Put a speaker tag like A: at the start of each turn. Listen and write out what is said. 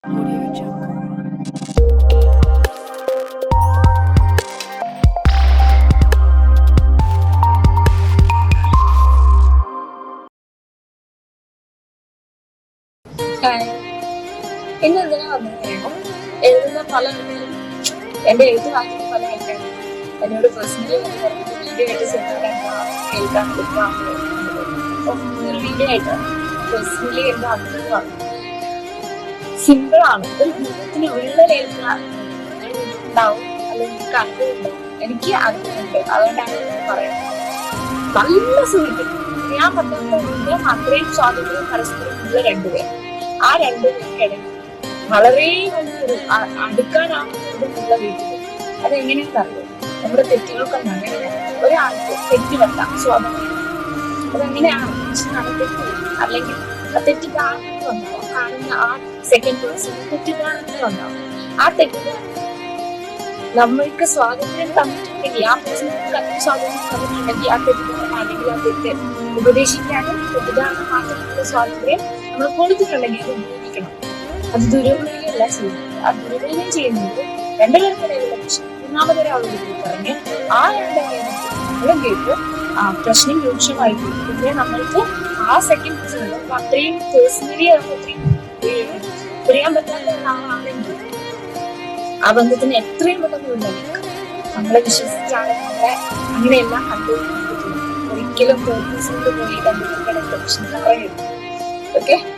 A: Audio Jungle.
B: എന്തിനാ വന്നത്? എഴുതുന്ന പല ആൾക്കാരും എന്റെ എഴുത്ത് വായിക്കുന്ന പല ആൾക്കാരും എന്നോട് പേഴ്സണലി വീഡിയോ ആയിട്ട് കേൾക്കാൻ ഒരു വീഡിയോ ആയിട്ട് പേഴ്സണലി എന്റെ അഭിപ്രായം പറഞ്ഞു. സിമ്പിൾ ആണ്. ഒരു മുഖത്തിന് വിള്ളലേൽക്കുക ഉണ്ടാവും, അല്ലെങ്കിൽ കണ്ടുണ്ടാവും. എനിക്ക് അനുഭവമുണ്ട്, അതുകൊണ്ടാണ് പറയുന്നത്. നല്ല സുഹൃത്ത്, ഞാൻ പറ്റാത്ത അത്രയും സ്വാതന്ത്ര്യം പരസ്പരം ഉള്ള രണ്ടുപേർ. ആ രണ്ടുപേർക്കിടയിൽ വളരെ വലിയൊരു അടുക്കാനാവുന്നതുള്ള വീട്ടിൽ അതെങ്ങനെയാണെന്ന് അറിയാം. നമ്മുടെ തെറ്റുകൾക്കൊന്നും അങ്ങനെയാണ്. ഒരാൾക്ക് തെറ്റ് പറ്റാം സ്വാതന്ത്ര്യം, അതെങ്ങനെയാണ് തെറ്റ്, അല്ലെങ്കിൽ ആ തെറ്റ് കാണുന്നത് വന്നാവും. കാണുന്ന ആ സെക്കൻഡ് പേഴ്സൺ തെറ്റ് കാണുന്നത് വന്നാവും. ആ തെറ്റ് നമ്മൾക്ക് സ്വാതന്ത്ര്യം തന്നിട്ടുണ്ടെങ്കിൽ, ആ പേഴ്സണുകൾക്ക് അത്ര സ്വാതന്ത്ര്യം തന്നിട്ടുണ്ടെങ്കിൽ, ആ തെറ്റിദ്ധാരണ അല്ലെങ്കിൽ ആ തെറ്റ് ഉപദേശിക്കാനും തെറ്റിദ്ധാരണ മാറ്റാനുള്ള സ്വാതന്ത്ര്യം നമ്മൾ കൊടുത്തിട്ടുണ്ടെങ്കിൽ അത് ഉപയോഗിക്കണം. അത് ദുരുപയോഗമല്ല ചെയ്യുന്നത്. ആ ദുരുപയോഗം ചെയ്യുന്നത് രണ്ടുപേർക്കിടയിലുള്ള പ്രശ്നം മൂന്നാമതൊരാളോട് പറഞ്ഞ് ആ രണ്ടുപേരും കേട്ട് ആ പ്രശ്നം രൂക്ഷമായി പോകും. പിന്നെ നമ്മൾക്ക് ആ സെക്കൻഡ് പേഴ്സൺ അത്രയും പേഴ്സണലി അത്രയും പറയാൻ പറ്റാത്ത ഒരാളാണെങ്കിൽ ആ ബന്ധത്തിന് എത്രയും പെട്ടെന്ന് ഉണ്ടായിരിക്കും. നമ്മളെ വിശ്വസിച്ചാണ് നമ്മളെ അങ്ങനെയെല്ലാം കണ്ടുകൊണ്ടിരിക്കുന്നത്. ഒരിക്കലും പേഴ്സണിൽ പോയി ബന്ധത്തിനിടയിൽ പ്രശ്നം പറയരുത്. ഓക്കെ.